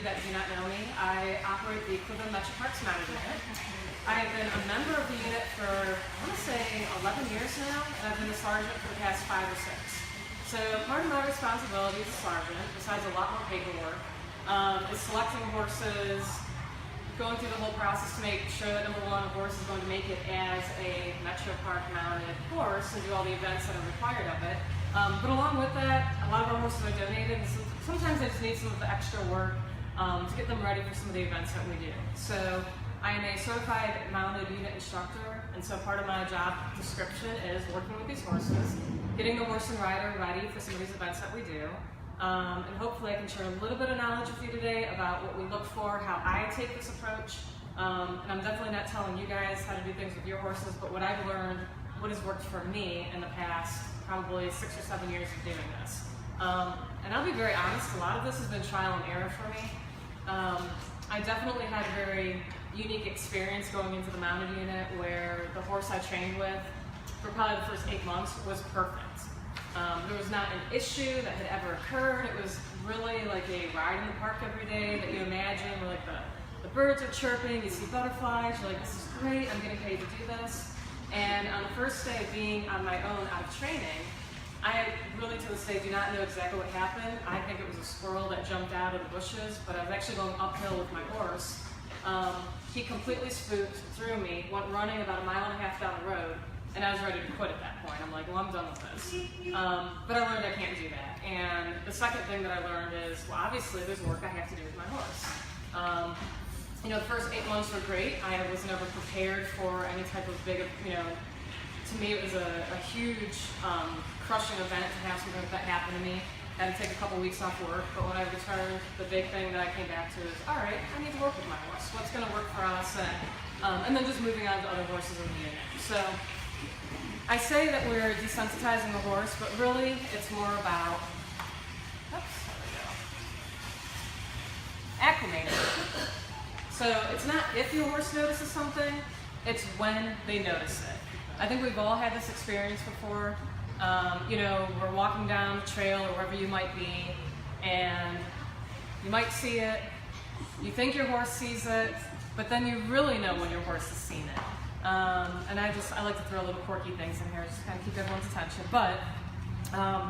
you that do not know me, I operate the Metroparks mounted unit. I have been a member of the unit for, I want to say, 11 years now, and I've been a sergeant for the past 5 or 6. So part of my responsibility as a sergeant, besides a lot more paperwork, is selecting horses, going through the whole process to make sure that number one, a horse is going to make it as a Metropark mounted horse and do all the events that are required of it. But along with that, a lot of our horses are donated, and sometimes I just need some of the extra work to get them ready for some of the events that we do. So I am a certified mounted unit instructor, and so part of my job description is working with these horses, getting the horse and rider ready for some of these events that we do. And hopefully I can share a little bit of knowledge with you today about what we look for, how I take this approach. And I'm definitely not telling you guys how to do things with your horses, but what I've learned, what has worked for me in the past probably 6 or 7 years of doing this. And I'll be very honest, a lot of this has been trial and error for me. I definitely had a very unique experience going into the mounted unit where the horse I trained with for probably the first 8 months was perfect. There was not an issue that had ever occurred. It was really like a ride in the park every day that you imagine where like the birds are chirping, you see butterflies, you're like, this is great, I'm getting paid to do this. And on the first day of being on my own out of training, I really to this day do not know exactly what happened. I think it was a squirrel that jumped out of the bushes, but I was actually going uphill with my horse. He completely spooked, threw me, went running about 1.5 miles down the road, and I was ready to quit at that point. I'm like, well, I'm done with this. But I learned I can't do that. And the second thing that I learned is, well, obviously there's work I have to do with my horse. You know, the first 8 months were great. I was never prepared for any type of big, you know, to me it was a huge crushing event to have something like that happen to me. I had to take a couple weeks off work, but when I returned, the big thing that I came back to is, all right, I need to work with my horse. What's going to work for us? And then just moving on to other horses in the unit. So I say that we're desensitizing the horse, but really it's more about, acclimating. So it's not if your horse notices something, it's when they notice it. I think we've all had this experience before. You know, we're walking down the trail or wherever you might be, and you might see it, you think your horse sees it, but then you really know when your horse has seen it. And I like to throw little quirky things in here just to kind of keep everyone's attention. But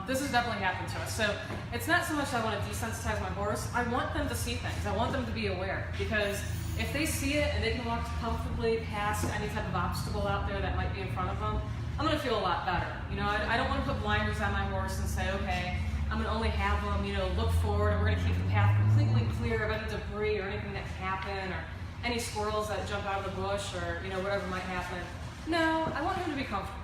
this has definitely happened to us. So it's not so much that I want to desensitize my horse, I want them to see things. I want them to be aware, because if they see it and they can walk comfortably past any type of obstacle out there that might be in front of them, I'm going to feel a lot better. You know, I don't want to put blinders on my horse and say, okay, I'm going to only have them, you know, look forward, and we're going to keep the path completely clear of any debris or anything that can happen, or any squirrels that jump out of the bush, or, you know, whatever might happen. No, I want him to be comfortable.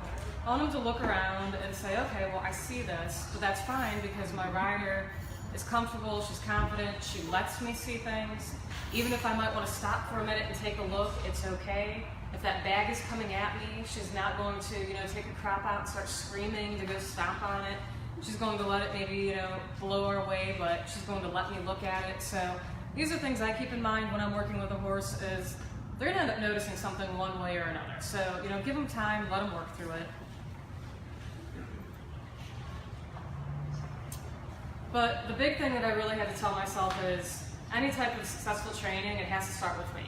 I want him to look around and say, okay, well, I see this, but that's fine because my rider is comfortable, she's confident, she lets me see things. Even if I might want to stop for a minute and take a look, it's okay. If that bag is coming at me, she's not going to, you know, take a crop out and start screaming to go stomp on it. She's going to let it maybe, you know, blow her away, but she's going to let me look at it. So these are things I keep in mind when I'm working with a horse is they're going to end up noticing something one way or another. So, you know, give them time, let them work through it. But the big thing that I really had to tell myself is any type of successful training, it has to start with me.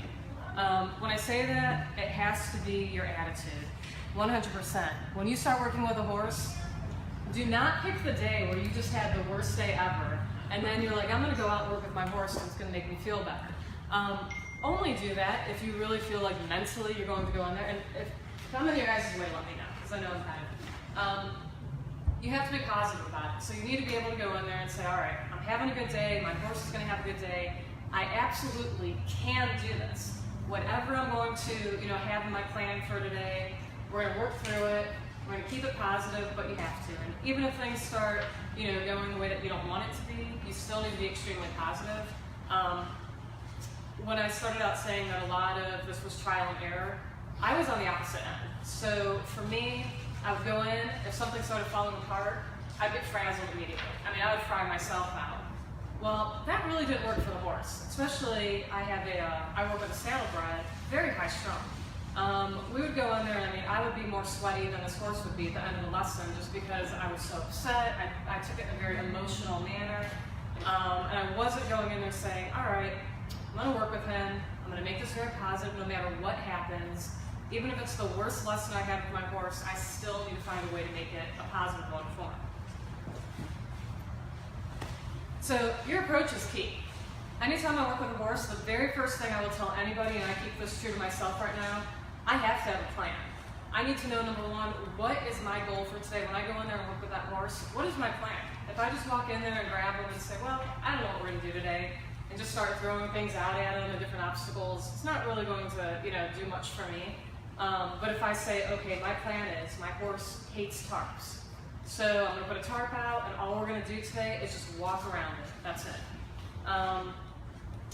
When I say that, it has to be your attitude, 100%. When you start working with a horse, do not pick the day where you just had the worst day ever, and then you're like, I'm going to go out and work with my horse and it's going to make me feel better. Only do that if you really feel like mentally you're going to go in there. And if I'm in your guys' way, let me know, because I know I'm kind of. You have to be positive about it. So you need to be able to go in there and say, all right, I'm having a good day, my horse is going to have a good day, I absolutely can do this. Whatever I'm going to, you know, have in my plan for today, we're going to work through it, we're going to keep it positive, but you have to. And even if things start, you know, going the way that you don't want it to be, you still need to be extremely positive. When I started out saying that a lot of this was trial and error, I was on the opposite end. So for me, I would go in, if something started falling apart, I'd get frazzled immediately. I mean, I would fry myself out. Well, that really didn't work for the horse. Especially, I work with a saddlebred, very high strung. We would go in there, and I mean, I would be more sweaty than this horse would be at the end of the lesson, just because I was so upset. I took it in a very emotional manner. And I wasn't going in there saying, all right, I'm going to work with him. I'm going to make this very positive no matter what happens. Even if it's the worst lesson I have with my horse, I still need to find a way to make it a positive one for him. So your approach is key. Anytime I work with a horse, the very first thing I will tell anybody, and I keep this true to myself right now, I have to have a plan. I need to know, number one, what is my goal for today? When I go in there and work with that horse, what is my plan? If I just walk in there and grab him and say, well, I don't know what we're going to do today, and just start throwing things out at him and different obstacles, it's not really going to, do much for me. But if I say, okay, my plan is, my horse hates tarps. So I'm going to put a tarp out, and all we're going to do today is just walk around it. That's it.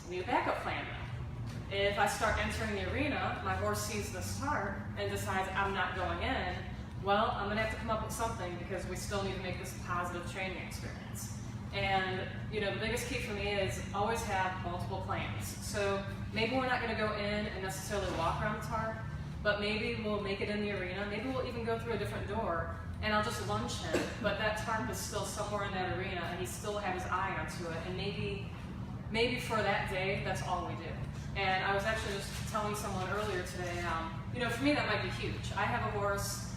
Need a backup plan though. If I start entering the arena, my horse sees this tarp and decides I'm not going in, well, I'm going to have to come up with something because we still need to make this a positive training experience. And, the biggest key for me is always have multiple plans. So maybe we're not going to go in and necessarily walk around the tarp, but maybe we'll make it in the arena. Maybe we'll even go through a different door and I'll just lunge him, but that tarp is still somewhere in that arena and he still have his eye onto it. And maybe for that day, that's all we do. And I was actually just telling someone earlier today, for me that might be huge. I have a horse,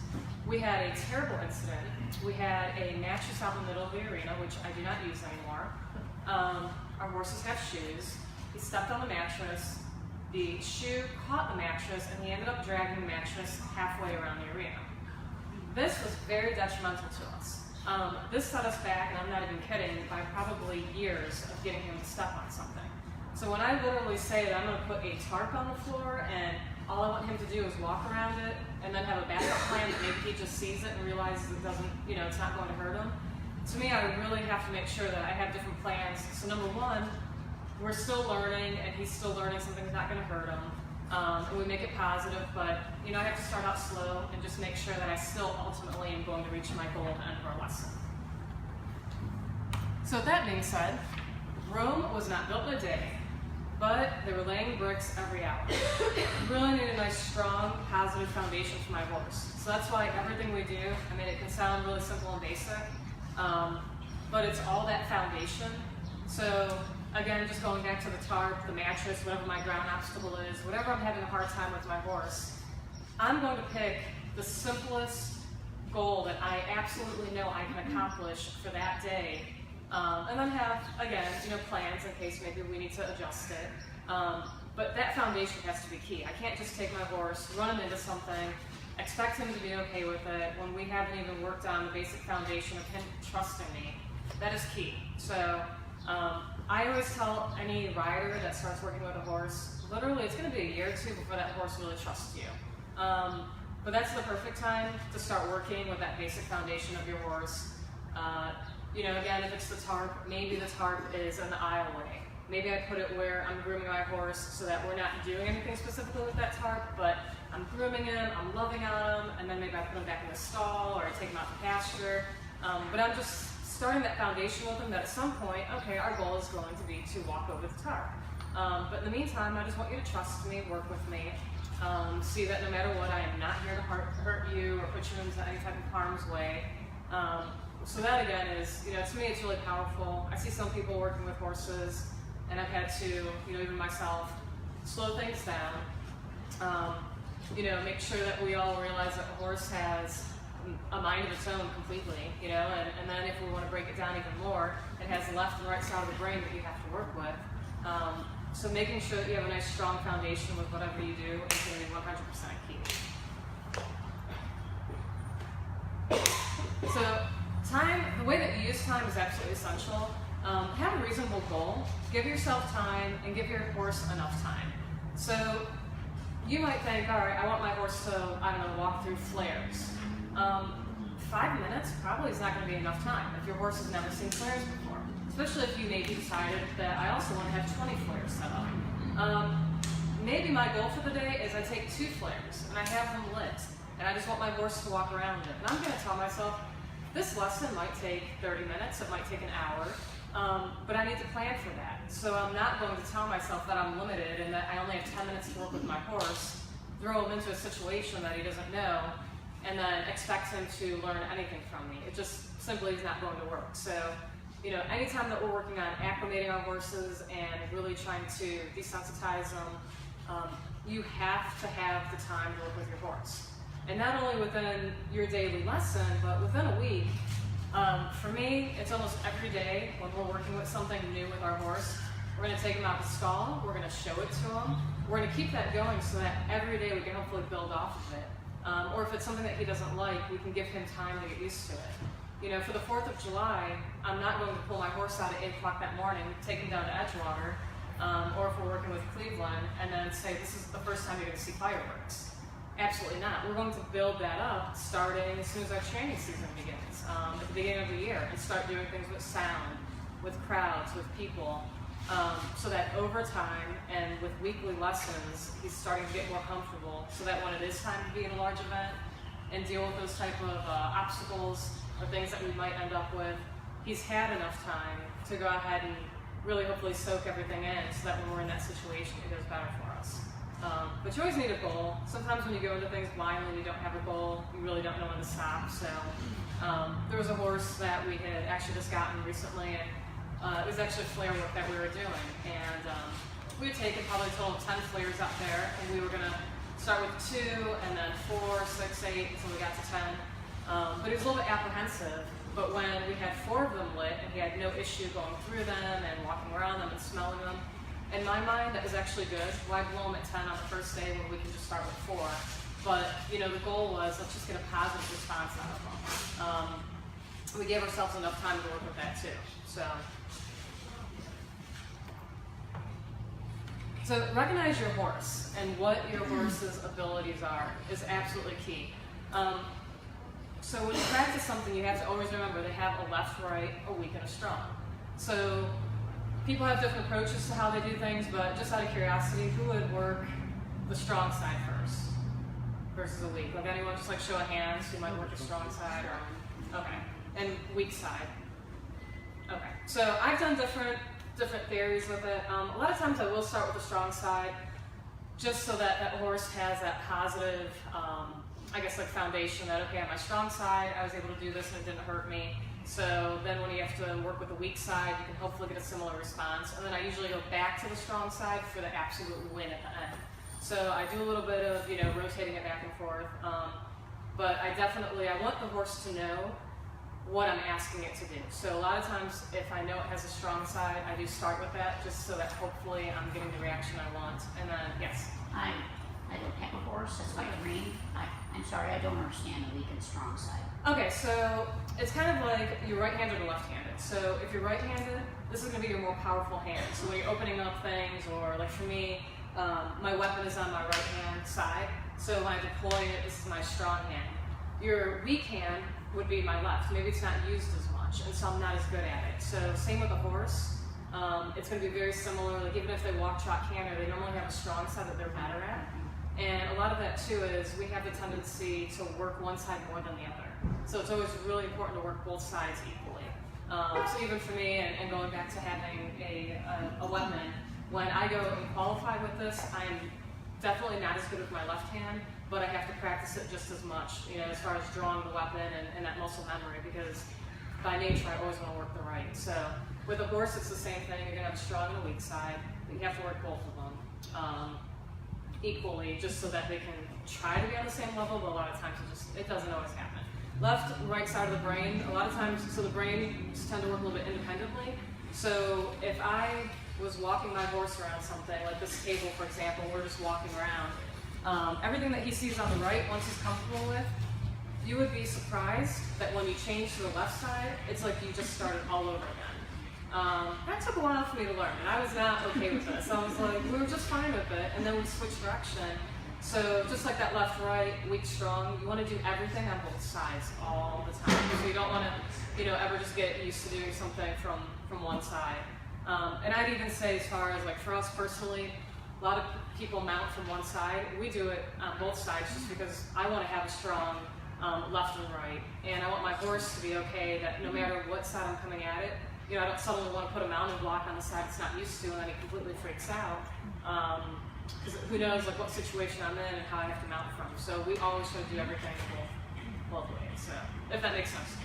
we had a terrible incident. We had a mattress out in the middle of the arena, which I do not use anymore. Our horses have shoes. He stepped on the mattress, the shoe caught the mattress, and he ended up dragging the mattress halfway around the arena. This was very detrimental to us. This set us back, and I'm not even kidding, by probably years of getting him to step on something. So when I literally say that I'm going to put a tarp on the floor and all I want him to do is walk around it and then have a backup plan that maybe he just sees it and realizes it doesn't, it's not going to hurt him. To me, I really have to make sure that I have different plans. So number one, we're still learning and he's still learning something's not going to hurt him. And we make it positive, but I have to start out slow and just make sure that I still ultimately am going to reach my goal at the end of our lesson. So with that being said, Rome was not built in a day, but they were laying bricks every hour. We really need a nice, strong, positive foundation for my horse. So that's why everything we do, it can sound really simple and basic, but it's all that foundation. So again, just going back to the tarp, the mattress, whatever my ground obstacle is, whatever I'm having a hard time with my horse, I'm going to pick the simplest goal that I absolutely know I can accomplish for that day. And then have, again, plans in case maybe we need to adjust it. But that foundation has to be key. I can't just take my horse, run him into something, expect him to be okay with it when we haven't even worked on the basic foundation of him trusting me. That is key. So I always tell any rider that starts working with a horse, literally it's going to be a year or two before that horse really trusts you. But that's the perfect time to start working with that basic foundation of your horse. Again, if it's the tarp, maybe the tarp is an aisle way. Maybe I put it where I'm grooming my horse so that we're not doing anything specifically with that tarp, but I'm grooming him, I'm loving on him, and then maybe I put him back in the stall or I take him out to pasture. But I'm just starting that foundation with him that at some point, okay, our goal is going to be to walk over the tarp. But in the meantime, I just want you to trust me, work with me, see that no matter what, I am not here to hurt you or put you into any type of harm's way. So that again is, to me it's really powerful. I see some people working with horses and I've had to, even myself, slow things down. Make sure that we all realize that the horse has a mind of its own completely, and then if we want to break it down even more, it has the left and right side of the brain that you have to work with. So making sure that you have a nice strong foundation with whatever you do is going to be 100% key. So the way that you use time is absolutely essential. Have a reasonable goal, give yourself time, and give your horse enough time. So you might think, all right, I want my horse to, walk through flares. 5 minutes probably is not going to be enough time if your horse has never seen flares before, especially if you maybe decided that I also want to have 20 flares set up. Maybe my goal for the day is I take 2 flares and I have them lit, and I just want my horse to walk around it. And I'm going to tell myself, this lesson might take 30 minutes, it might take an hour, but I need to plan for that. So I'm not going to tell myself that I'm limited and that I only have 10 minutes to work with my horse, throw him into a situation that he doesn't know, and then expect him to learn anything from me. It just simply is not going to work. So you know, anytime that we're working on acclimating our horses and really trying to desensitize them, you have to have the time to work with your horse. And not only within your daily lesson, but within a week. For me, it's almost every day when we're working with something new with our horse. We're going to take him out to stall, we're going to show it to him, we're going to keep that going so that every day we can hopefully build off of it. Or if it's something that he doesn't like, we can give him time to get used to it. You know, for the 4th of July, I'm not going to pull my horse out at 8 o'clock that morning, take him down to Edgewater, or if we're working with Cleveland, and then say, this is the first time you're going to see fireworks. Absolutely not. We're going to build that up starting as soon as our training season begins, at the beginning of the year, and start doing things with sound, with crowds, with people, so that over time and with weekly lessons, he's starting to get more comfortable, so that when it is time to be in a large event and deal with those type of obstacles or things that we might end up with, he's had enough time to go ahead and really hopefully soak everything in so that when we're in that situation, it goes better for us. But you always need a goal. Sometimes when you go into things blindly and you don't have a goal, you really don't know when to stop. So there was a horse that we had actually just gotten recently, and it was actually flare work that we were doing. And we had taken probably a total of 10 flares up there, and we were going to start with 2, and then 4, 6, 8, until we got to 10. But he was a little bit apprehensive. But when we had 4 of them lit, and he had no issue going through them and walking around them and smelling them, in my mind, that was actually good. Why blow him at 10 on the first day when we can just start with 4? But, you know, the goal was, let's just get a positive response out of them. We gave ourselves enough time to work with that too. So recognize your horse and what your horse's abilities are is absolutely key. So when you practice something, you have to always remember they have a left, right, a weak, and a strong. So people have different approaches to how they do things, but just out of curiosity, who would work the strong side first versus a weak? Like anyone, just like show of hands, who might work the strong side, or, okay, and weak side. Okay, so I've done different theories with it. A lot of times I will start with the strong side, just so that that horse has that positive, I guess like foundation that, okay, on my strong side, I was able to do this and it didn't hurt me. So then when you have to work with the weak side, you can hopefully get a similar response. And then I usually go back to the strong side for the absolute win at the end. So I do a little bit of, you know, rotating it back and forth. But I want the horse to know what I'm asking it to do. So a lot of times, if I know it has a strong side, I do start with that, just so that hopefully I'm getting the reaction I want. And then, yes? I don't have a horse, that's why I read. I'm sorry, I don't understand the weak and strong side. Okay, so it's kind of like you're right-handed or left-handed. So if you're right-handed, this is going to be your more powerful hand. So when you're opening up things, or like for me, my weapon is on my right-hand side. So when I deploy it, this is my strong hand. Your weak hand would be my left. Maybe it's not used as much, and so I'm not as good at it. So same with a horse. It's going to be very similar. Like even if they walk, trot, canter, they normally have a strong side that they're better at. And a lot of that too is we have the tendency to work one side more than the other. So it's always really important to work both sides equally. So even for me, and going back to having a weapon, when I go and qualify with this, I'm definitely not as good with my left hand, but I have to practice it just as much, you know, as far as drawing the weapon and that muscle memory, because by nature I always want to work the right. So with a horse, it's the same thing. You're going to have a strong and a weak side, but you have to work both of them equally, just so that they can try to be on the same level, but a lot of times it doesn't always happen. Left, right side of the brain, a lot of times, so the brain just tend to work a little bit independently. So if I was walking my horse around something, like this table for example, we're just walking around, everything that he sees on the right, once he's comfortable with, you would be surprised that when you change to the left side, it's like you just started all over again. That took a while for me to learn, and I was not okay with this. I was like, we were just fine with it, and then we switched direction. So just like that left, right, weak, strong, you want to do everything on both sides all the time. So you don't want to, you know, ever just get used to doing something from one side. And I'd even say, as far as like for us personally, a lot of people mount from one side. We do it on both sides just because I want to have a strong left and right, and I want my horse to be okay that no matter what side I'm coming at it, you know, I don't suddenly want to put a mounting block on the side it's not used to, and then he completely freaks out. Because who knows like what situation I'm in and how I have to mount from. So we always try to do everything both ways. So if that makes sense.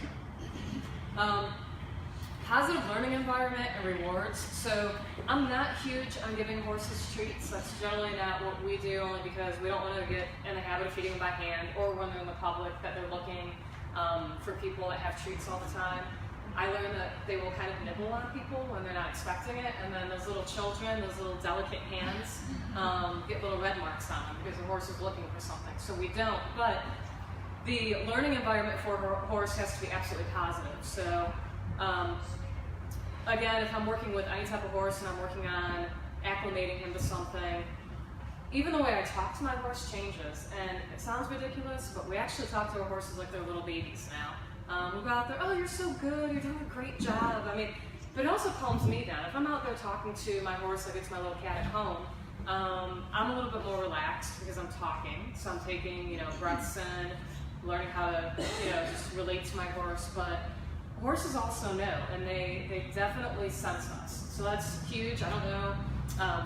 positive learning environment and rewards. So I'm not huge on giving horses treats. That's generally not what we do, only because we don't want to get in the habit of feeding them by hand, or when they're in the public that they're looking for people that have treats all the time. I learned that they will kind of nibble on people when they're not expecting it, and then those little children, those little delicate hands, get little red marks on them because the horse is looking for something. So we don't, but the learning environment for a horse has to be absolutely positive. So again, if I'm working with any type of horse and I'm working on acclimating him to something, even the way I talk to my horse changes. And it sounds ridiculous, but we actually talk to our horses like they're little babies now. We go out there, oh, you're so good, you're doing a great job. I mean, but it also calms me down. If I'm out there talking to my horse like it's my little cat at home, I'm a little bit more relaxed because I'm talking. So I'm taking, breaths in, learning how to, just relate to my horse. But horses also know, and they definitely sense us. So that's huge. I don't know.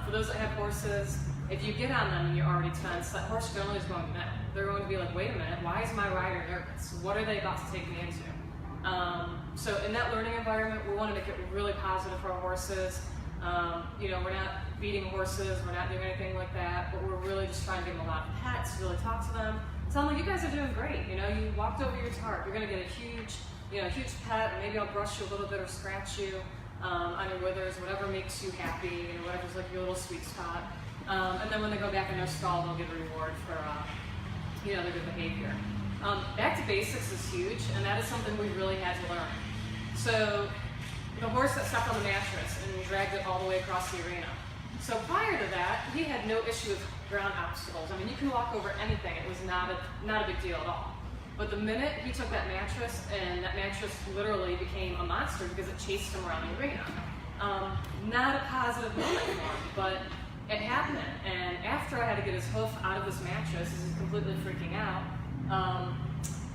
For those that have horses, if you get on them and you're already tense, that horse generally is going to know. They're going to be like, wait a minute, why is my rider nervous? What are they about to take me into? So in that learning environment, we want to make it really positive for our horses. We're not beating horses, we're not doing anything like that, but we're really just trying to give them a lot of pets, really talk to them. Tell them, you guys are doing great. You walked over your tarp, you're going to get a huge pet, or maybe I'll brush you a little bit or scratch you on your withers, whatever makes you happy, whatever's like your little sweet spot. And then when they go back in their stall, they'll get a reward for their good behavior. Back to basics is huge, and that is something we really had to learn. So the horse that stepped on the mattress and dragged it all the way across the arena. So prior to that, he had no issue with ground obstacles. I mean, you can walk over anything. It was not a big deal at all. But the minute he took that mattress, and that mattress literally became a monster because it chased him around the arena. Not a positive moment for him, but it happened. And after I had to get his hoof out of this mattress, he's completely freaking out,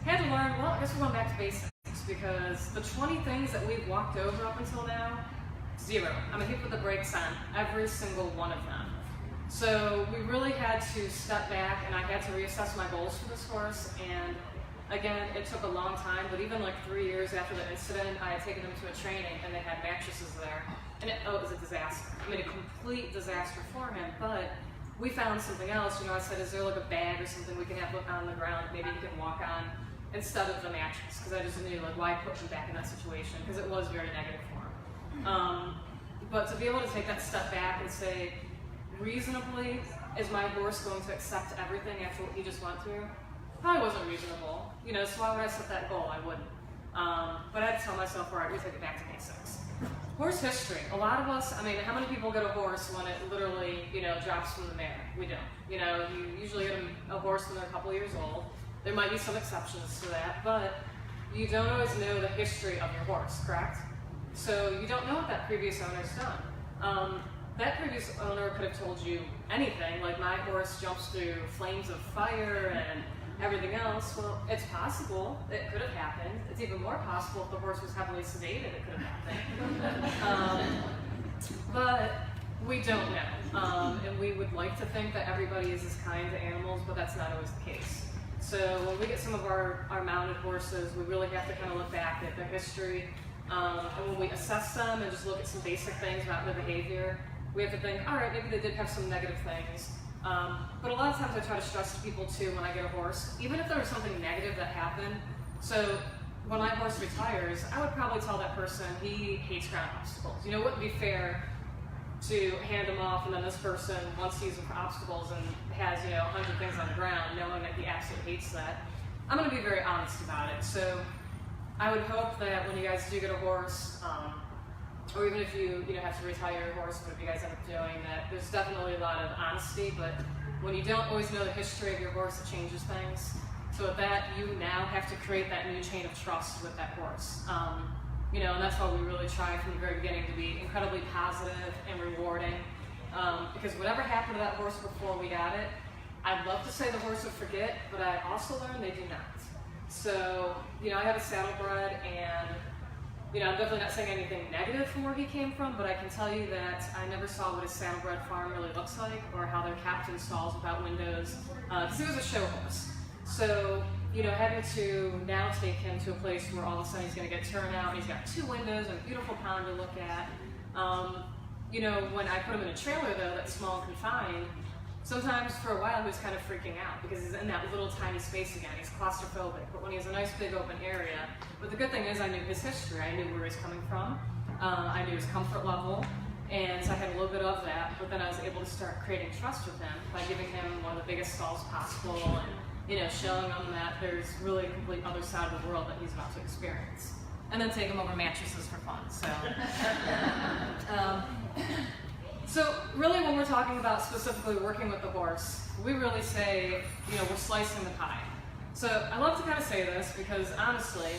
had to learn, well, I guess we're going back to basics, because the 20 things that we've walked over up until now, 0. I'm going to hit with the brakes on every single one of them. So we really had to step back, and I had to reassess my goals for this horse. And again, it took a long time, but even like 3 years after the incident, I had taken them to a training and they had mattresses there. And it was a disaster. I mean, a complete disaster for him, but we found something else. I said, is there like a bag or something we can have on the ground, maybe he can walk on instead of the mattress? Because I just knew, like, why put him back in that situation? Because it was very negative for him. But to be able to take that step back and say, reasonably, is my horse going to accept everything after what he just went through? Probably wasn't reasonable. So why would I set that goal? I wouldn't. But I had to tell myself, all right, we take it back to basics. Horse history. A lot of us, how many people get a horse when it literally, drops from the mare? We don't. You usually get a horse when they're a couple years old. There might be some exceptions to that, but you don't always know the history of your horse, correct? So you don't know what that previous owner's done. That previous owner could have told you anything, like my horse jumps through flames of fire and everything else. Well, it's possible. It could have happened. It's even more possible if the horse was heavily sedated, it could have happened. But we don't know. And we would like to think that everybody is as kind to animals, but that's not always the case. So when we get some of our mounted horses, we really have to kind of look back at their history. And when we assess them and just look at some basic things about their behavior, we have to think, all right, maybe they did have some negative things. But a lot of times I try to stress to people too when I get a horse, even if there was something negative that happened. So when my horse retires, I would probably tell that person he hates ground obstacles. It wouldn't be fair to hand him off, and then this person, once he's in obstacles and has 100 things on the ground, knowing that he absolutely hates that. I'm going to be very honest about it. So I would hope that when you guys do get a horse, or even if you have to retire your horse, whatever you guys end up doing, that there's definitely a lot of honesty. But when you don't always know the history of your horse, it changes things. So with that, you now have to create that new chain of trust with that horse. And that's why we really try from the very beginning to be incredibly positive and rewarding. Because whatever happened to that horse before we got it, I'd love to say the horse would forget, but I also learned they do not. So, I have a saddlebred, and I'm definitely not saying anything negative from where he came from, but I can tell you that I never saw what a saddlebred farm really looks like, or how they're kept in stalls without windows, because he was a show horse. So having to now take him to a place where all of a sudden he's going to get turned out, and he's got 2 windows and a beautiful pond to look at. When I put him in a trailer though, that's small and confined, sometimes for a while he was kind of freaking out because he's in that little tiny space again. He's claustrophobic, but when he has a nice big open area, but the good thing is I knew his history, I knew where he's coming from, I knew his comfort level, and so I had a little bit of that, but then I was able to start creating trust with him by giving him one of the biggest stalls possible and showing him that there's really a complete other side of the world that he's about to experience. And then take him over mattresses for fun. So really when we're talking about specifically working with the horse, we really say, we're slicing the pie. So I love to kind of say this because honestly,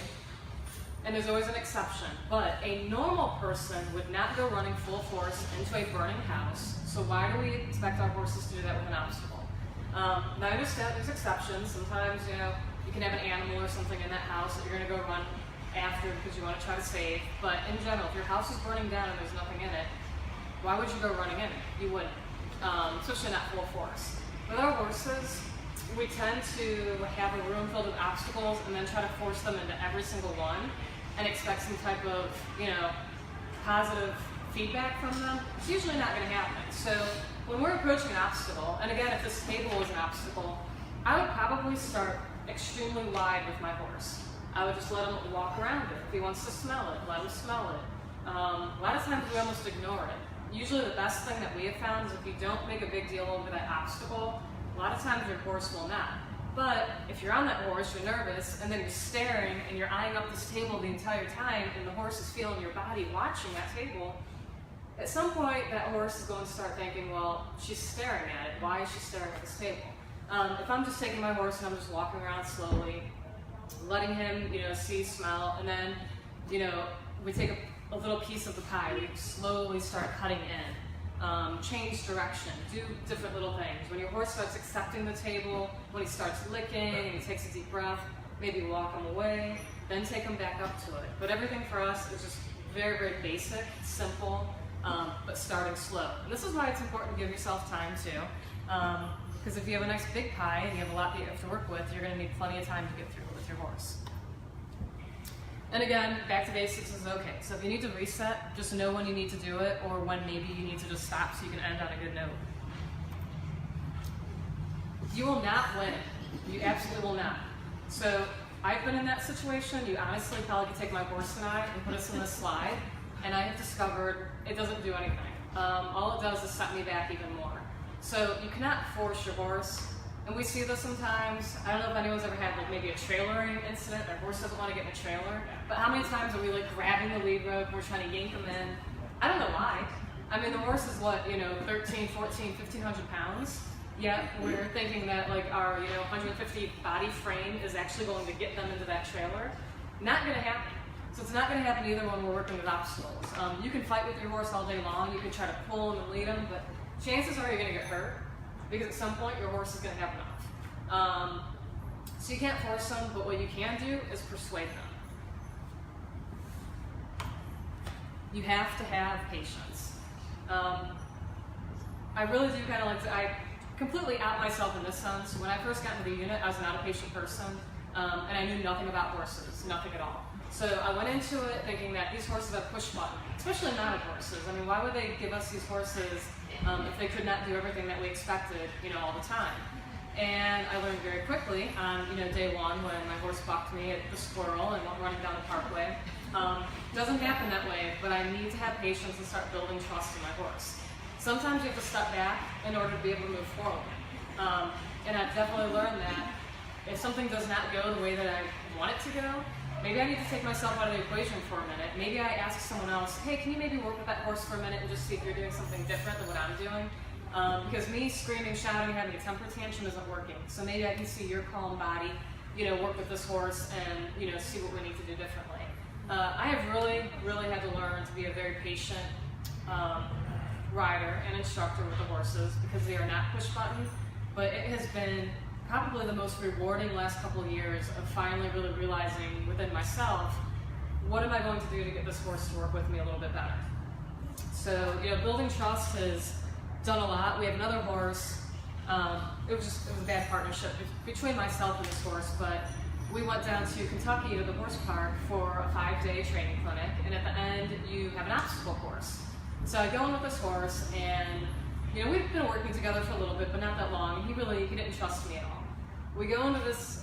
and there's always an exception, but a normal person would not go running full force into a burning house. So why do we expect our horses to do that with an obstacle? Now I understand there's exceptions. Sometimes, you can have an animal or something in that house that you're going to go run after because you want to try to save. But in general, if your house is burning down and there's nothing in it, why would you go running in it? You wouldn't, especially not full force. With our horses, we tend to have a room filled with obstacles and then try to force them into every single one and expect some type of, positive feedback from them. It's usually not going to happen. So when we're approaching an obstacle, and again, if this table is an obstacle, I would probably start extremely wide with my horse. I would just let him walk around it. If he wants to smell it, let him smell it. A lot of times we almost ignore it. Usually the best thing that we have found is if you don't make a big deal over that obstacle, a lot of times your horse will not. But if you're on that horse, you're nervous, and then you're staring and you're eyeing up this table the entire time, and the horse is feeling your body watching that table, at some point that horse is going to start thinking, well, she's staring at it. Why is she staring at this table? If I'm just taking my horse and I'm just walking around slowly, letting him, see, smell, and then, we take a little piece of the pie, we slowly start cutting in, change direction, do different little things. When your horse starts accepting the table, when he starts licking and he takes a deep breath, maybe walk him away, then take him back up to it. But everything for us is just very, very basic, simple, but starting slow. And this is why it's important to give yourself time too. Because if you have a nice big pie and you have a lot that you have to work with, you're going to need plenty of time to get through it with your horse. And again, back to basics is okay. So if you need to reset, just know when you need to do it or when maybe you need to just stop so you can end on a good note. You will not win. You absolutely will not. So I've been in that situation. You honestly probably could take my horse and I and put us in this slide, and I have discovered it doesn't do anything. All it does is set me back even more. So you cannot force your horse, and we see this sometimes. I don't know if anyone's ever had maybe a trailering incident. Their horse doesn't want to get in a trailer, but how many times are we grabbing the lead rope, we're trying to yank them in? I don't know why. I mean, the horse is 13, 14, 1,500 pounds, yet we're thinking that our 150 body frame is actually going to get them into that trailer. Not going to happen. So it's not going to happen either when we're working with obstacles. You can fight with your horse all day long. You can try to pull him and lead him, but chances are you're going to get hurt because at some point your horse is going to have enough. So you can't force them, but what you can do is persuade them. You have to have patience. I really do kind of I completely out myself in this sense. When I first got into the unit, I was not a patient person, and I knew nothing about horses, nothing at all. So I went into it thinking that these horses have push button, especially mounted horses. I mean, why would they give us these horses if they could not do everything that we expected, all the time? And I learned very quickly on, day one when my horse bucked me at the squirrel and went running down the parkway. Doesn't happen that way, but I need to have patience and start building trust in my horse. Sometimes you have to step back in order to be able to move forward. And I've definitely learned that if something does not go the way that I want it to go, maybe I need to take myself out of the equation for a minute. Maybe I ask someone else, hey, can you maybe work with that horse for a minute and just see if you're doing something different than what I'm doing? Because me screaming, shouting, having a temper tantrum isn't working. So maybe I can see your calm body, work with this horse and, see what we need to do differently. I have really, really had to learn to be a very patient rider and instructor with the horses because they are not push button, but it has been probably the most rewarding last couple of years of finally really realizing within myself, what am I going to do to get this horse to work with me a little bit better? So, building trust has done a lot. We have another horse. It was a bad partnership between myself and this horse, but we went down to Kentucky to the horse park for a 5-day training clinic, and at the end you have an obstacle course. So I go in with this horse, and we've been working together for a little bit, but not that long. He didn't trust me at all. We go into this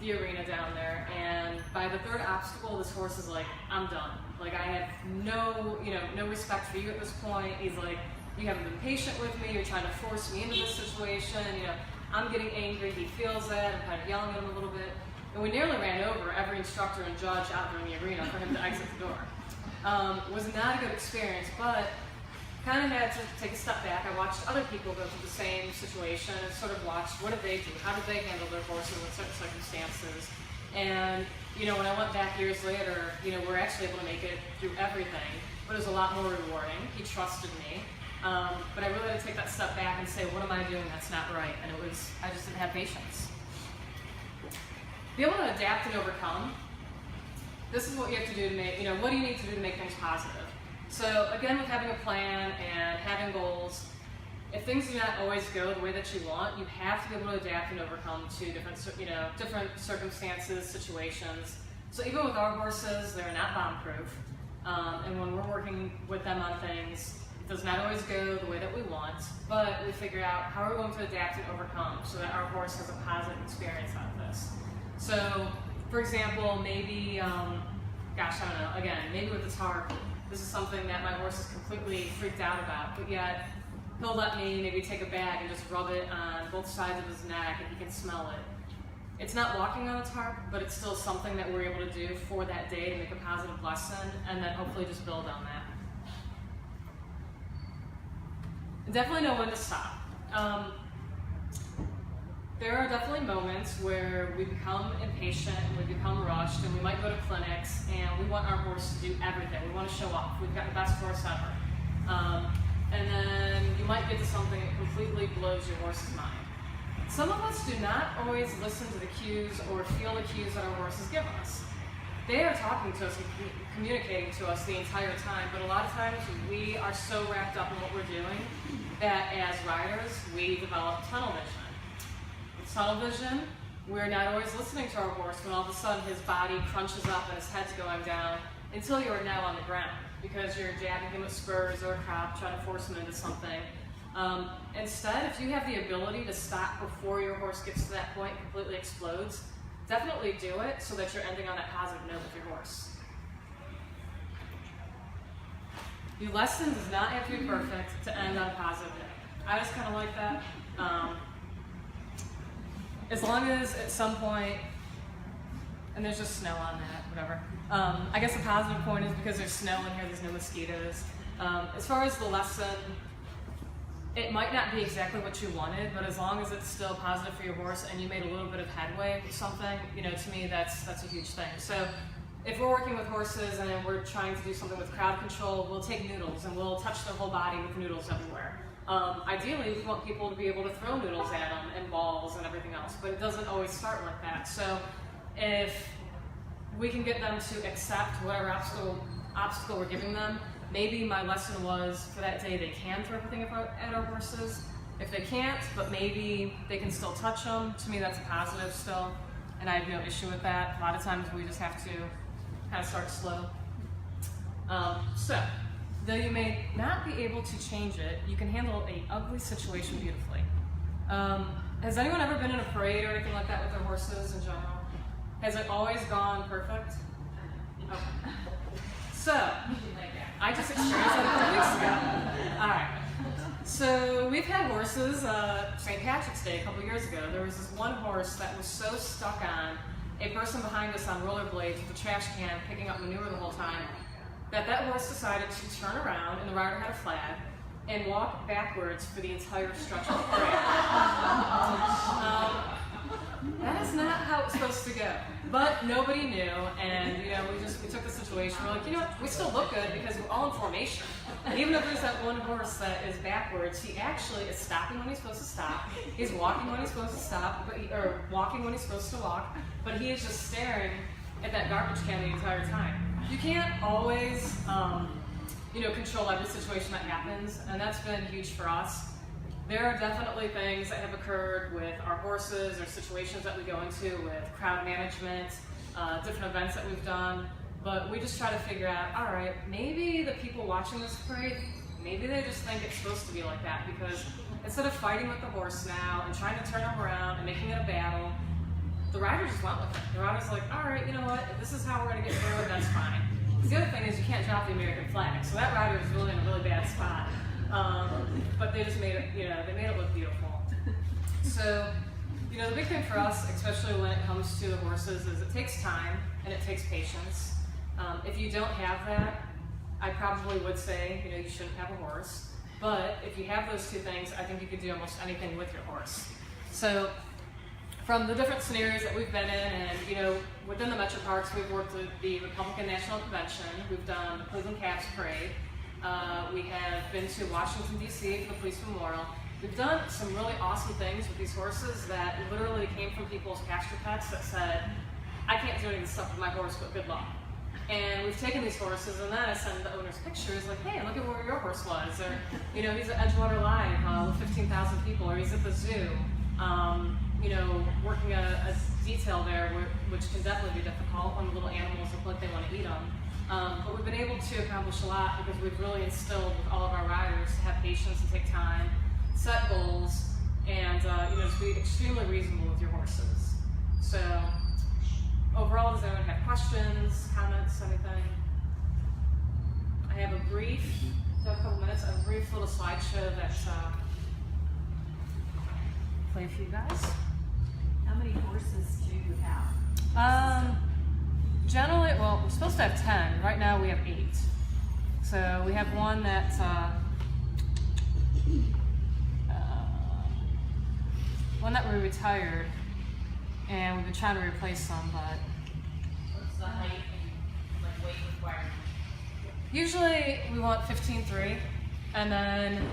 the arena down there, and by the 3rd obstacle, this horse is like, I'm done. Like, I have no respect for you at this point. He's like, you haven't been patient with me. You're trying to force me into this situation. I'm getting angry. He feels that. I'm kind of yelling at him a little bit. And we nearly ran over every instructor and judge out there in the arena for him to exit the door. Was not a good experience, but kind of had to take a step back. I watched other people go through the same situation and sort of watched what did they do, how did they handle their horses in certain circumstances. And when I went back years later, we're actually able to make it through everything, but it was a lot more rewarding. He trusted me, but I really had to take that step back and say, what am I doing that's not right? And I just didn't have patience. Be able to adapt and overcome. This is what you have to do to make, what do you need to do to make things positive? So again, with having a plan and having goals, if things do not always go the way that you want, you have to be able to adapt and overcome to different circumstances, situations. So even with our horses, they're not bomb-proof. And when we're working with them on things, it does not always go the way that we want, but we figure out how we're going to adapt and overcome so that our horse has a positive experience out of this. So, for example, maybe, I don't know, again, maybe with the tarp, this is something that my horse is completely freaked out about, but yet he'll let me maybe take a bag and just rub it on both sides of his neck and he can smell it. It's not walking on a tarp, but it's still something that we're able to do for that day to make a positive lesson and then hopefully just build on that. Definitely know when to stop. There are definitely moments where we become impatient and we become rushed, and we might go to clinics and we want our horse to do everything. We want to show off. We've got the best horse ever. And then you might get to something that completely blows your horse's mind. Some of us do not always listen to the cues or feel the cues that our horses give us. They are talking to us and communicating to us the entire time, but a lot of times we are so wrapped up in what we're doing that as riders, we develop tunnel vision. With tunnel vision, we're not always listening to our horse when all of a sudden his body crunches up and his head's going down until you are now on the ground because you're jabbing him with spurs or a crop, trying to force him into something. Instead, if you have the ability to stop before your horse gets to that point and completely explodes, definitely do it so that you're ending on that positive note with your horse. Your lesson does not have to be perfect to end on a positive note. I just kind of like that. As long as at some point, and there's just snow on that, whatever. I guess the positive point is because there's snow in here, there's no mosquitoes. As far as the lesson, it might not be exactly what you wanted, but as long as it's still positive for your horse and you made a little bit of headway with something, to me that's a huge thing. So if we're working with horses and we're trying to do something with crowd control, we'll take noodles and we'll touch their whole body with noodles everywhere. Ideally, we want people to be able to throw noodles at them and balls and everything else, but it doesn't always start like that. So if we can get them to accept whatever obstacle we're giving them, maybe my lesson was for that day they can throw everything at our horses. If they can't, but maybe they can still touch them, to me that's a positive still, and I have no issue with that. A lot of times we just have to kind of start slow. So, though you may not be able to change it, you can handle an ugly situation beautifully. Has anyone ever been in a parade or anything like that with their horses in general? Has it always gone perfect? Okay. So, I just experienced that a couple weeks ago. Alright. So, we've had horses, St. Patrick's Day a couple years ago, there was this one horse that was so stuck on a person behind us on rollerblades with a trash can picking up manure the whole time that horse decided to turn around, and the rider had a flag, and walk backwards for the entire stretch of the parade. That is not how it's supposed to go. But nobody knew, and we took the situation. We're like, what? We still look good because we're all in formation. And even if there's that one horse that is backwards, he actually is stopping when he's supposed to stop. He's walking when he's supposed to stop, or walking when he's supposed to walk. But he is just staring at that garbage can the entire time. You can't always, control every situation that happens, and that's been huge for us. there are definitely things that have occurred with our horses or situations that we go into with crowd management, different events that we've done, but we just try to figure out, all right, maybe the people watching this parade, maybe they just think it's supposed to be like that, because instead of fighting with the horse now and trying to turn them around and making it a battle, the rider just went with it. The rider's like, all right, you know what, if this is how we're gonna get through it, that's fine. The other thing is you can't drop the American flag, so that rider is really in a really bad spot. But they just made it, they made it look beautiful. So, the big thing for us, especially when it comes to the horses, is it takes time and it takes patience. If you don't have that, I probably would say, you shouldn't have a horse. But if you have those two things, I think you could do almost anything with your horse. So, from the different scenarios that we've been in, and within the Metroparks, we've worked with the Republican National Convention. We've done the Cleveland Calves Parade. We have been to Washington, D.C. for the Police Memorial. We've done some really awesome things with these horses that literally came from people's pasture pets that said, I can't do any of this stuff with my horse, but good luck. And we've taken these horses, and then I send the owners pictures like, hey, look at where your horse was. Or, he's at Edgewater Live with 15,000 people, or he's at the zoo. Working a detail there, which can definitely be difficult when the little animals look like they want to eat them. But we've been able to accomplish a lot because we've really instilled with all of our riders to have patience and take time, set goals, and just be extremely reasonable with your horses. So overall, does anyone have questions, comments, anything? I have a brief little slideshow that's play for you guys. How many horses do you have? Generally, we're supposed to have 10. Right now we have 8. So we have one that's one that we retired, and we've been trying to replace them, but What's the height and weight requirement? usually we want 15.3, and then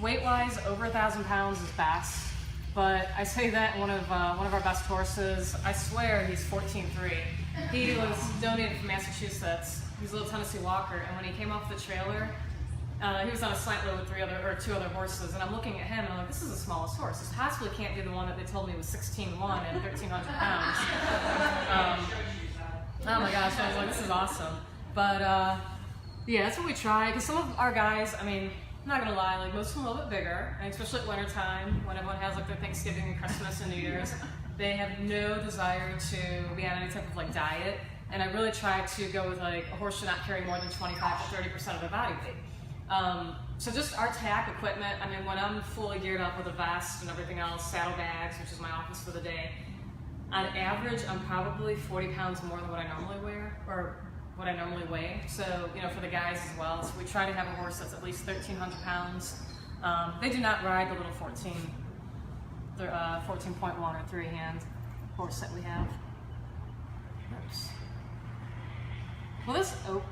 weight-wise, over 1,000 pounds is best. But I say that one of our best horses, I swear he's 14.3. He was donated from Massachusetts. He's a little Tennessee Walker, and when he came off the trailer, he was on a slant load with 2 other horses, and I'm looking at him and I'm like, this is the smallest horse. This possibly can't be the one that they told me was 16'1" and 1,300 pounds. Oh my gosh, I was like, this is awesome. But yeah, that's what we try, because some of our guys, I'm not gonna lie, like most of them are a little bit bigger, and especially at winter time, when everyone has like their Thanksgiving and Christmas and New Year's, they have no desire to be on any type of like diet, and I really try to go with like a horse should not carry more than 25 to 30% of their body weight. So just our tack equipment, when I'm fully geared up with a vest and everything else, saddlebags, which is my office for the day, on average I'm probably 40 pounds more than what I normally wear, or what I normally weigh. So, for the guys as well. So we try to have a horse that's at least 1,300 pounds. They do not ride the little 14.1 or 3-hand horse that we have. Oops. Will this open?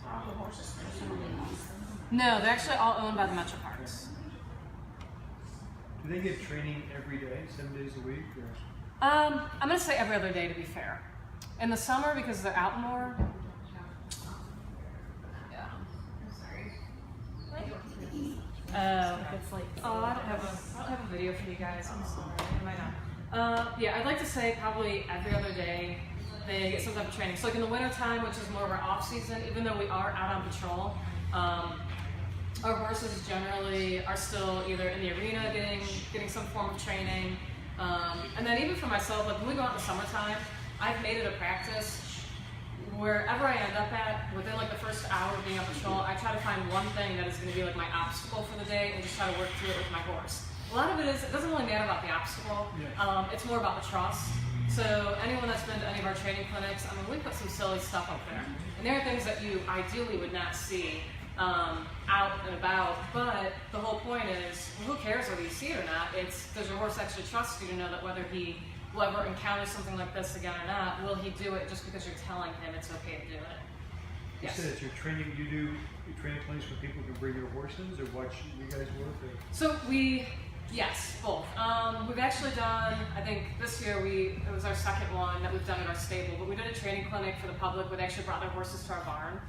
All the horses personally owned. No, they're actually all owned by the Metroparks. Do they get training every day, 7 days a week? Or? I'm gonna say every other day to be fair. In the summer, because they're out more. Yeah. It's like I don't have a video for you guys. I'm sorry. I might not. Yeah, I'd like to say probably every other day they get some type of training. So like in the winter time, which is more of our off season, even though we are out on patrol, our horses generally are still either in the arena getting some form of training. And then even for myself, like when we go out in the summertime, I've made it a practice wherever I end up at, within like the first hour of being on patrol, I try to find one thing that is going to be like my obstacle for the day and just try to work through it with my horse. A lot of it doesn't really matter about the obstacle, it's more about the trust. So anyone that's been to any of our training clinics, we put some silly stuff up there. And there are things that you ideally would not see out and about, but the whole point is, who cares whether you see it or not? Does your horse actually trust you to know that whether he will ever encounter something like this again or not, will he do it just because you're telling him it's okay to do it? Yes. You said it's your training, you do training clinics where people can bring their horses or watch you guys work? Or? So yes, both. We've actually done, I think this year it was our second one that we've done at our stable, but we did a training clinic for the public where they actually brought their horses to our barn.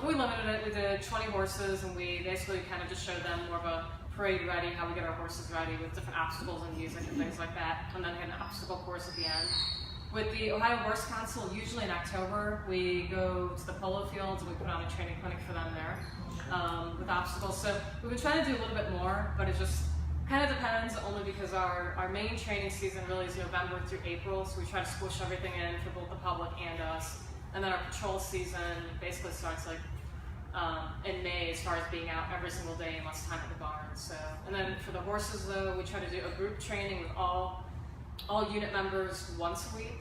We limited it. We did 20 horses, and we basically kind of just showed them more of a parade ready, how we get our horses ready with different obstacles and music and things like that, and then had an obstacle course at the end. With the Ohio Horse Council, usually in October, we go to the polo fields and we put on a training clinic for them there with obstacles. So we've been trying to do a little bit more, but it just kind of depends, only because our main training season really is November through April, so we try to squish everything in for both the public and us. And then our patrol season basically starts like in May, as far as being out every single day unless time at the barn. So, and then for the horses though, we try to do a group training with all unit members once a week,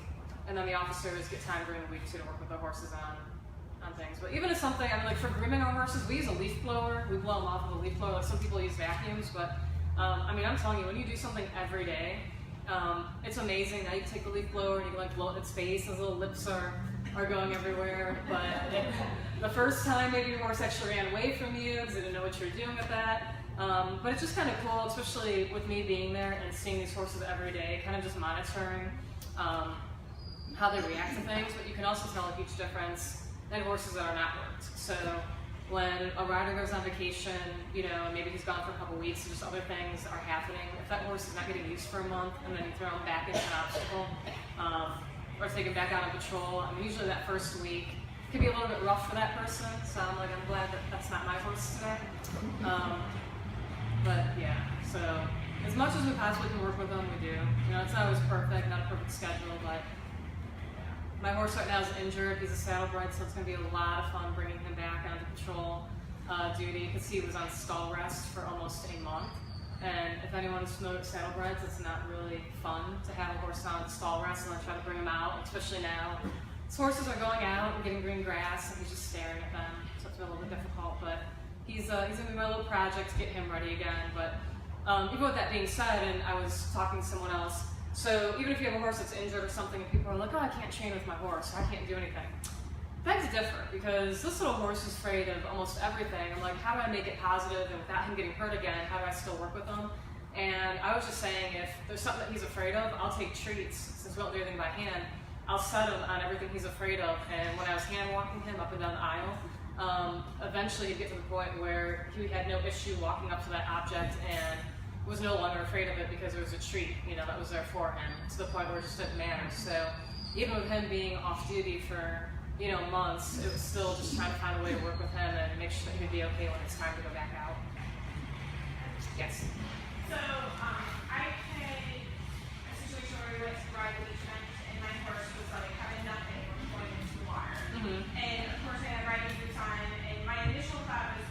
and then the officers get time during the week too to work with the horses on things. But even if something, I mean, like for grooming our horses, we use a leaf blower. We blow them off with a leaf blower. Like some people use vacuums, but I mean, I'm telling you, when you do something every day, it's amazing. Now you can take the leaf blower and you can like blow it in its face. Those little lips are going everywhere. But the first time, maybe your horse actually ran away from you because they didn't know what you were doing with that. But it's just kind of cool, especially with me being there and seeing these horses every day, kind of just monitoring how they react to things. But you can also tell a huge difference in horses that are not worked. So when a rider goes on vacation, you know, maybe he's gone for a couple weeks and just other things are happening. If that horse is not getting used for a month and then you throw him back into an obstacle or take him back out on patrol, I mean, usually that first week can be a little bit rough for that person. So I'm glad that that's not my horse today. But yeah, so as much as we possibly can work with them, we do. You know, it's not always perfect, not a perfect schedule, but yeah. My horse right now is injured. He's a saddlebred, so it's going to be a lot of fun bringing him back onto patrol duty because he was on stall rest for almost a month. And if anyone's familiar with saddlebreds, it's not really fun to have a horse on stall rest and then try to bring him out, especially now. His horses are going out and getting green grass, and he's just staring at them, so it's been a little bit difficult. But he's going to be my little project to get him ready again. But even with that being said, and I was talking to someone else, so even if you have a horse that's injured or something, and people are like, oh, I can't train with my horse, or I can't do anything. That's different, because this little horse is afraid of almost everything. I'm like, how do I make it positive, and without him getting hurt again, how do I still work with him? And I was just saying, if there's something that he's afraid of, I'll take treats. Since we don't do anything by hand, I'll set him on everything he's afraid of. And when I was hand walking him up and down the aisle, eventually he'd get to the point where he had no issue walking up to that object and was no longer afraid of it because it was a treat, you know, that was there for him, to the point where it just didn't matter. So even with him being off duty for, you know, months, it was still just trying to find a way to work with him and make sure that he would be okay when it's time to go back out. Yes? So, I had a situation where we went to ride the beach bench and my horse was like having nothing when going into the water. And of course I had riding boots on, and my initial thought was,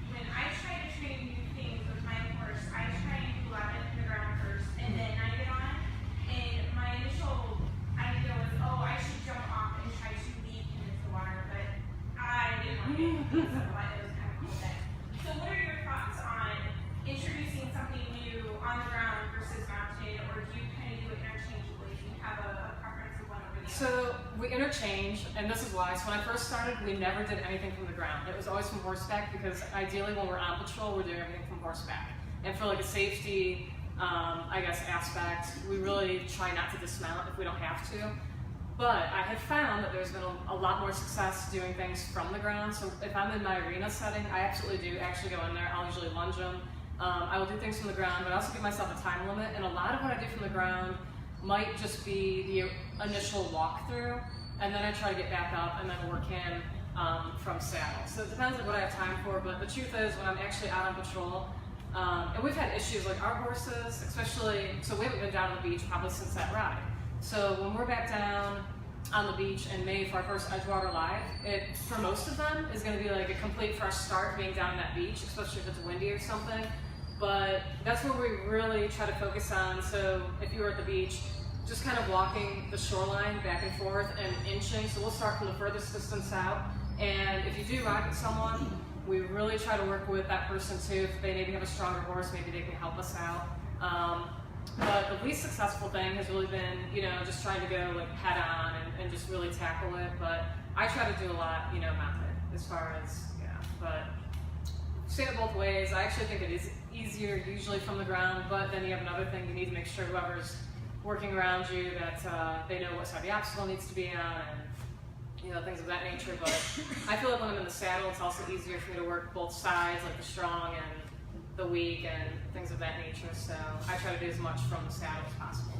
when I try to train new things with my horse, I try and do lap into the ground first, and then I get on. And my initial idea was, oh, I should jump off and try to lead him into the water, but I didn't want to do so it was kind of cool then. So what are your thoughts on introducing something new on the ground versus mounted, or do you kind of do it interchangeably? Do you have a preference of one over the other? So we interchange, and this is why. So when I first started, we never did anything from the ground. It was always from horseback, because ideally when we're on patrol, we're doing everything from horseback. And for like a safety, I guess, aspect, we really try not to dismount if we don't have to. But I have found that there's been a lot more success doing things from the ground. So if I'm in my arena setting, I absolutely do actually go in there. I'll usually lunge them. I will do things from the ground, but I also give myself a time limit. And a lot of what I do from the ground might just be the initial walkthrough, and then I try to get back up and then work in from saddle. So it depends on what I have time for, but the truth is when I'm actually out on patrol, and we've had issues like our horses, especially, so we haven't been down on the beach probably since that ride. So when we're back down on the beach in May for our first Edgewater Live, it, for most of them, is going to be like a complete fresh start being down on that beach, especially if it's windy or something. But that's where we really try to focus on. So if you were at the beach, just kind of walking the shoreline back and forth and inching. So we'll start from the furthest distance out. And if you do ride with someone, we really try to work with that person too. If they maybe have a stronger horse, maybe they can help us out. But the least successful thing has really been, you know, just trying to go like head on and just really tackle it. But I try to do a lot, you know, mounted as far as, yeah. But say it both ways. I actually think it is easier usually from the ground, but then you have another thing. You need to make sure whoever's working around you that they know what side the obstacle needs to be on, and you know, things of that nature. But I feel like when I'm in the saddle, it's also easier for me to work both sides, like the strong and the weak and things of that nature. So I try to do as much from the saddle as possible.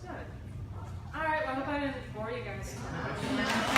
Good. All right, well, I hope I didn't bore you guys too much.